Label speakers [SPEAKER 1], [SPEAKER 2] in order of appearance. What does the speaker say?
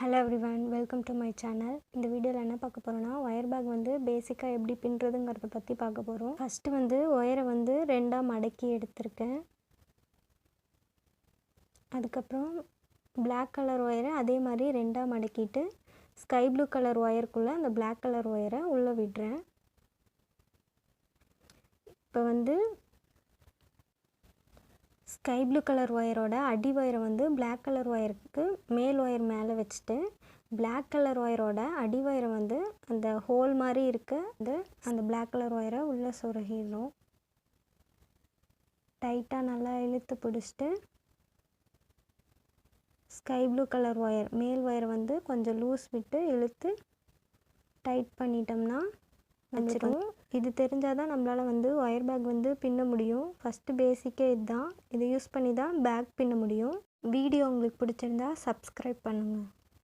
[SPEAKER 1] Hello everyone, welcome to my channel. இந்த வீடியோல என்ன பார்க்க போறோம்னா வயர் பேக் வந்து பேசிக்கா எப்படி பின்றதுங்கறத பத்தி பார்க்க போறோம். ஃபர்ஸ்ட் வந்து வயரை வந்து ரெண்டா மடக்கி எடுத்துர்க்கேன். அதுக்கு அப்புறம் Black கலர் வயரை அதே மாதிரி ரெண்டா மடக்கிட்டு ஸ்கை ப்ளூ கலர் வயருக்குள்ள அந்த Black கலர் வயரை உள்ள விடுறேன். இப்போ வந்து ஸ்கை ப்ளூ கலர் வயரோட அடி வயரை வந்து Black கலர் வயருக்கு மேல் வயர் மேலே வச்சுட்டு Black கலர் வயரோட அடி வயரை வந்து அந்த ஹோல் மாதிரி இருக்கு அந்த Black கலர் வயரை உள்ளே சொருகிடணும். டைட்டாக நல்லா இழுத்து பிடிச்சிட்டு ஸ்கை ப்ளூ கலர் வயர் மேல் வயரை வந்து கொஞ்சம் லூஸ் விட்டு இழுத்து டைட் பண்ணிட்டோம்னா வச்சிரும். இது தெரிஞ்சால் தான் நம்மளால் வந்து ஒயர் பேக் வந்து பின்ன முடியும். ஃபஸ்ட்டு பேசிக்கே இதுதான். இதை யூஸ் பண்ணி தான் பேக் பின்ன முடியும். வீடியோ உங்களுக்கு பிடிச்சிருந்தா சப்ஸ்கிரைப் பண்ணுங்கள்.